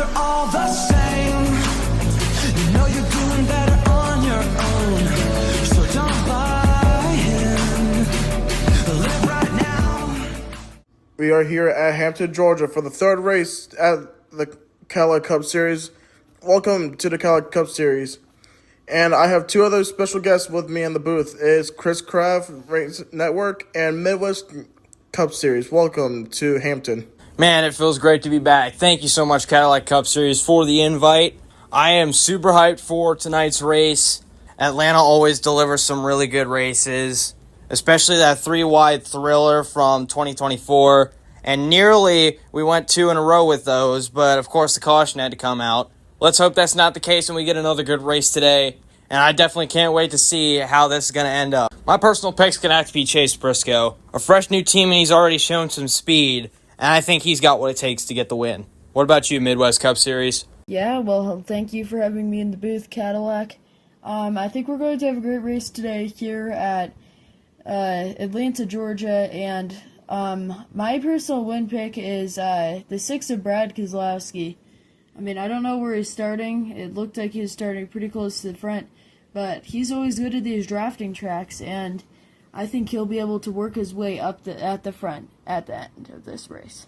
we're all the same. You know you're doing better on your own, so don't buy in. Live right now. We are here at Hampton, Georgia for the third race at the Cadillac Cup Series. Welcome to the Cadillac Cup Series. And I have two other special guests with me in the booth. It's Chris Craft, Race Network, and Midwest Cup Series. Welcome to Hampton. Man, it feels great to be back. Thank you so much, Cadillac Cup Series, for the invite. I am super hyped for tonight's race. Atlanta always delivers some really good races, especially that three-wide thriller from 2024. And nearly we went 2 in a row with those, but of course the caution had to come out. Let's hope that's not the case and we get another good race today. And I definitely can't wait to see how this is going to end up. My personal pick's going to have to be Chase Briscoe. A fresh new team, and he's already shown some speed. And I think he's got what it takes to get the win. What about you, Midwest Cup Series? Yeah, well, thank you for having me in the booth, Cadillac. I think we're going to have a great race today here at Atlanta, Georgia. And my personal win pick is the 6 of Brad Keselowski. I mean, I don't know where he's starting. It looked like he was starting pretty close to the front, but he's always good at these drafting tracks, and I think he'll be able to work his way up at the front at the end of this race.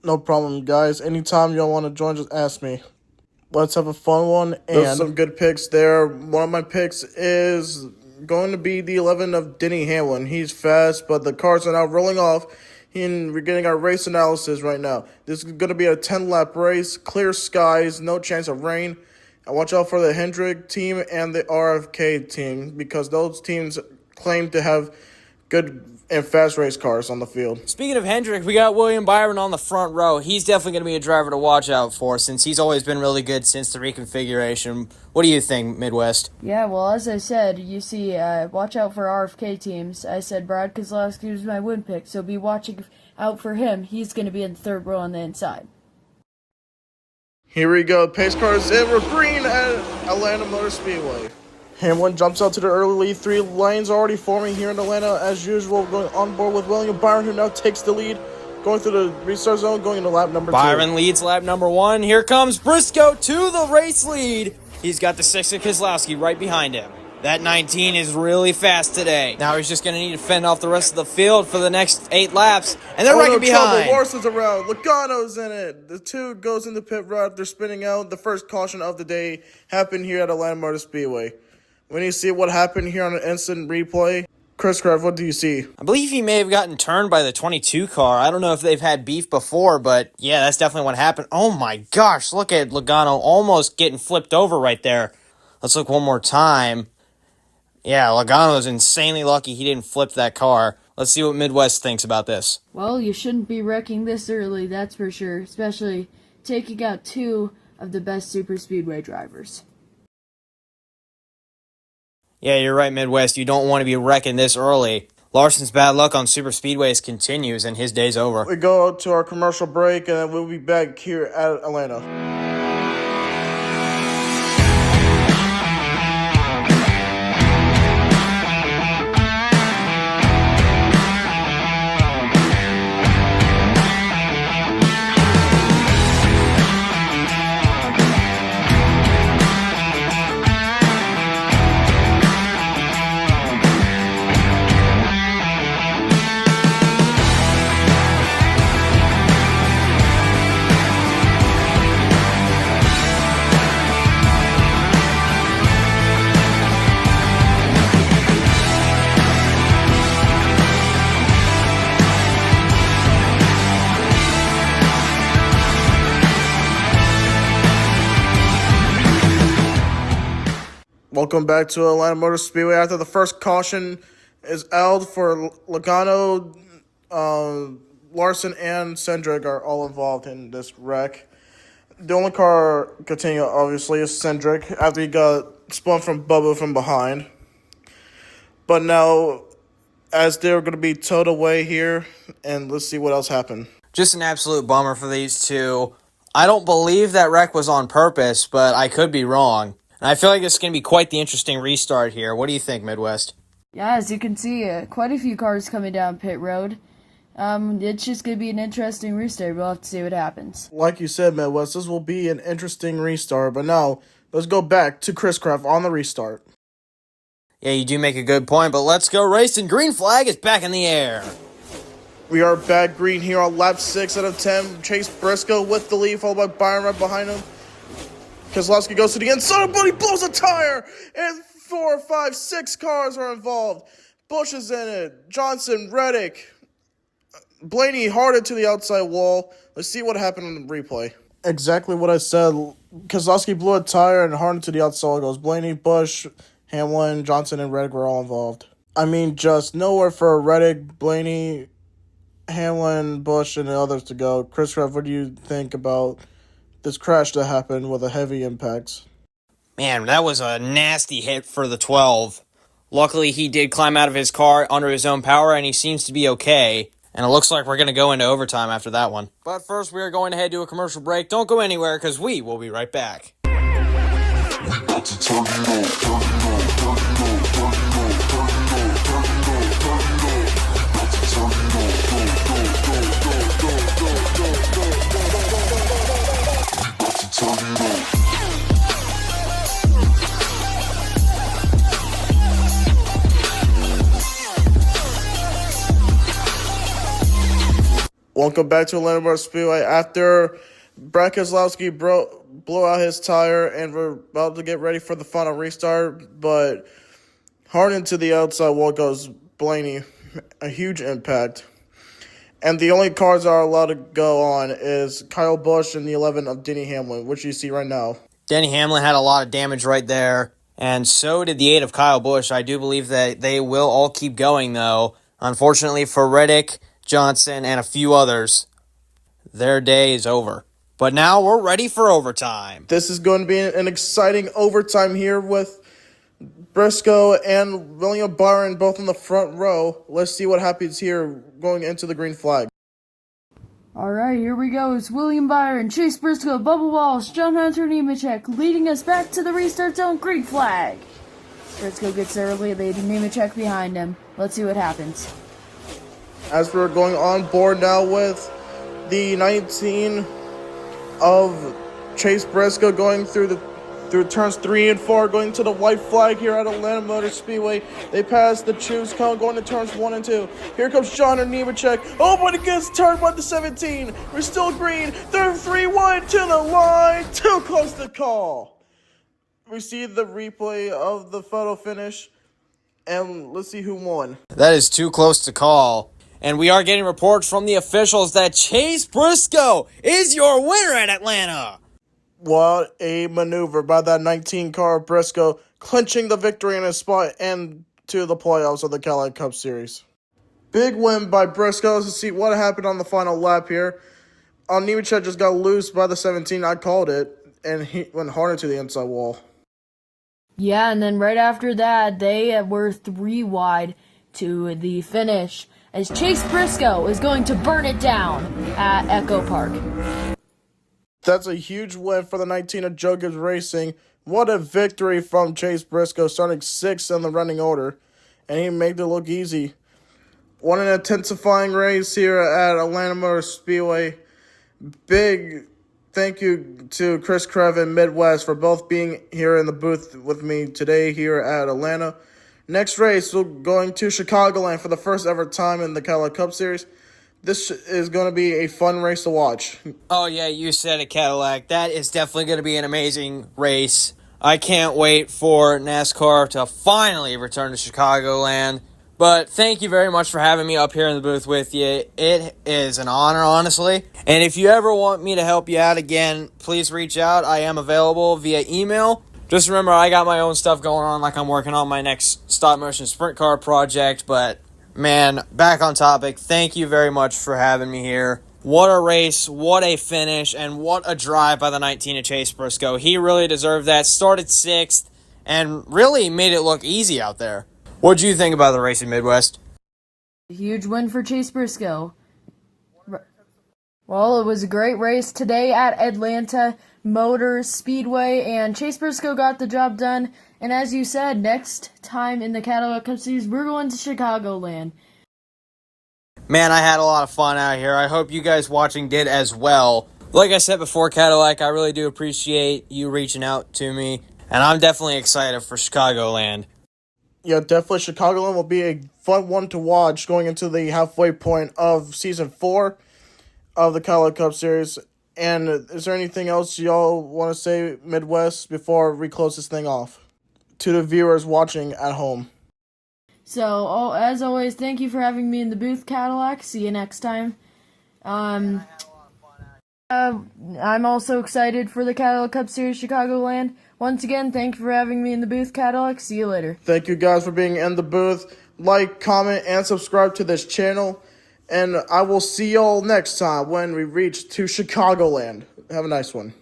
No problem, guys. Anytime y'all want to join, just ask me. Let's have a fun one. And there's some good picks there. One of my picks is going to be the 11 of Denny Hamlin. He's fast, but the cars are now rolling off. And we're getting our race analysis right now. This is going to be a 10-lap race, clear skies, no chance of rain. And watch out for the Hendrick team and the RFK team because those teams claim to have good and fast race cars on the field. Speaking of Hendrick, we got William Byron on the front row. He's definitely going to be a driver to watch out for since he's always been really good since the reconfiguration. What do you think, Midwest? Yeah, well, as I said, you see, watch out for RFK teams. I said Brad Keselowski was my win pick, so be watching out for him. He's going to be in the third row on the inside. Here we go. Pace cars in. We're green at Atlanta Motor Speedway. Hamlin jumps out to the early lead. 3 lanes already forming here in Atlanta as usual. Going on board with William Byron, who now takes the lead. Going through the restart zone, going into lap number 2. Byron leads lap number 1. Here comes Briscoe to the race lead. He's got the 6 of Keselowski right behind him. That 19 is really fast today. Now he's just going to need to fend off the rest of the field for the next 8 laps. And they're right behind. Larson's around. Logano's in it. The 2 goes into pit road. They're spinning out. The first caution of the day happened here at Atlanta Motor Speedway. When you see what happened here on an instant replay, Chris Craft, what do you see? I believe he may have gotten turned by the 22 car. I don't know if they've had beef before, but yeah, that's definitely what happened. Oh my gosh, look at Logano almost getting flipped over right there. Let's look one more time. Yeah, Logano's insanely lucky he didn't flip that car. Let's see what Midwest thinks about this. Well, you shouldn't be wrecking this early, that's for sure, especially taking out 2 of the best super speedway drivers. Yeah, you're right, Midwest. You don't want to be wrecking this early. Larson's bad luck on super speedways continues, and his day's over. We go to our commercial break, and we'll be back here at Atlanta. Welcome back to Atlanta Motor Speedway. After the first caution is out for Logano, Larson, and Cindric are all involved in this wreck. The only car continue, obviously, is Cindric after he got spun from Bubba from behind. But now, as they're going to be towed away here, and let's see what else happened. Just an absolute bummer for these two. I don't believe that wreck was on purpose, but I could be wrong. And I feel like it's going to be quite the interesting restart here. What do you think, Midwest? Yeah, as you can see, quite a few cars coming down pit road. It's just going to be an interesting restart. We'll have to see what happens. Like you said, Midwest, this will be an interesting restart. But now, let's go back to Chris Craft on the restart. Yeah, you do make a good point, but let's go racing. Green flag is back in the air. We are back green here on lap 6 out of 10. Chase Briscoe with the lead, followed by Byron right behind him. Keselowski goes to the inside, but he blows a tire, and 4, 5, 6 cars are involved. Busch is in it. Johnson, Reddick, Blaney hard to the outside wall. Let's see what happened on the replay. Exactly what I said. Keselowski blew a tire and hard to the outside wall goes. Blaney, Busch, Hamlin, Johnson, and Reddick were all involved. I mean, just nowhere for Reddick, Blaney, Hamlin, Busch, and the others to go. Chris Craft, what do you think about this crash that happened with a heavy impact? Man, that was a nasty hit for the 12. Luckily, he did climb out of his car under his own power, and he seems to be okay. And it looks like we're going to go into overtime after that one. But first, we are going to head to a commercial break. Don't go anywhere, because we will be right back. We got to turn it on, turn it on, turn it on, turn it on, turn it on, turn it on, turn it on. We got to turn it on, go, We got to turn it on. Welcome back to Atlanta Speedway. After Brad Keselowski blew out his tire and we're about to get ready for the final restart, but hard into the outside wall goes Blaney. A huge impact. And the only cars that are allowed to go on is Kyle Busch and the 11 of Denny Hamlin, which you see right now. Denny Hamlin had a lot of damage right there, and so did the 8 of Kyle Busch. I do believe that they will all keep going, though. Unfortunately for Reddick, Johnson, and a few others, their day is over. But now we're ready for overtime. This is going to be an exciting overtime here with Briscoe and William Byron both in the front row. Let's see what happens here going into the green flag. Alright, here we go. It's William Byron, Chase Briscoe, Bubba Walsh, John Hunter Nemechek leading us back to the restart zone. Green flag. Briscoe gets there early, leading Nemechek behind him. Let's see what happens. As we're going on board now with the 19 of Chase Briscoe going through turns 3 and 4, going to the white flag here at Atlanta Motor Speedway. They pass the choose cone going to turns 1 and 2. Here comes John Nemechek. Oh, but it gets turned by the 17. We're still green. They're 3-1 to the line. Too close to call. We see the replay of the photo finish, and let's see who won. That is too close to call. And we are getting reports from the officials that Chase Briscoe is your winner at Atlanta. What a maneuver by that 19 car Briscoe, clinching the victory in his spot and to the playoffs of the Cadillac Cup Series. Big win by Briscoe. Let's see what happened on the final lap here. Nemechek just got loose by the 17. I called it, and he went harder to the inside wall. Yeah, and then right after that, they were 3 wide to the finish, as Chase Briscoe is going to burn it down at Echo Park. That's a huge win for the 19 of Joe Gibbs Racing. What a victory from Chase Briscoe, starting 6th in the running order, and he made it look easy. What an intensifying race here at Atlanta Motor Speedway. Big thank you to Chris Craft and Midwest for both being here in the booth with me today here at Atlanta. Next race, we're going to Chicagoland for the first ever time in the Cadillac Cup Series. This is going to be a fun race to watch. Oh, yeah, you said it, Cadillac. That is definitely going to be an amazing race. I can't wait for NASCAR to finally return to Chicagoland. But thank you very much for having me up here in the booth with you. It is an honor, honestly. And if you ever want me to help you out again, please reach out. I am available via email. Just remember, I got my own stuff going on, like I'm working on my next stop-motion sprint car project, but man, back on topic, thank you very much for having me here. What a race, what a finish, and what a drive by the 19 of Chase Briscoe. He really deserved that. Started 6th and really made it look easy out there. What do you think about the race in Midwest? A huge win for Chase Briscoe. Well, it was a great race today at Atlanta Motor Speedway, and Chase Briscoe got the job done. And as you said, next time in the Cadillac Cup Series, we're going to Chicagoland. Man, I had a lot of fun out here. I hope you guys watching did as well. Like I said before, Cadillac, I really do appreciate you reaching out to me. And I'm definitely excited for Chicagoland. Yeah, definitely Chicagoland will be a fun one to watch going into the halfway point of Season 4 of the Cadillac Cup Series. And is there anything else y'all want to say, Midwest, before we close this thing off? To the viewers watching at home. So, as always, thank you for having me in the booth, Cadillac. See you next time. I'm also excited for the Cadillac Cup Series Chicagoland. Once again, thank you for having me in the booth, Cadillac. See you later. Thank you guys for being in the booth. Like, comment, and subscribe to this channel. And I will see y'all next time when we reach to Chicagoland. Have a nice one.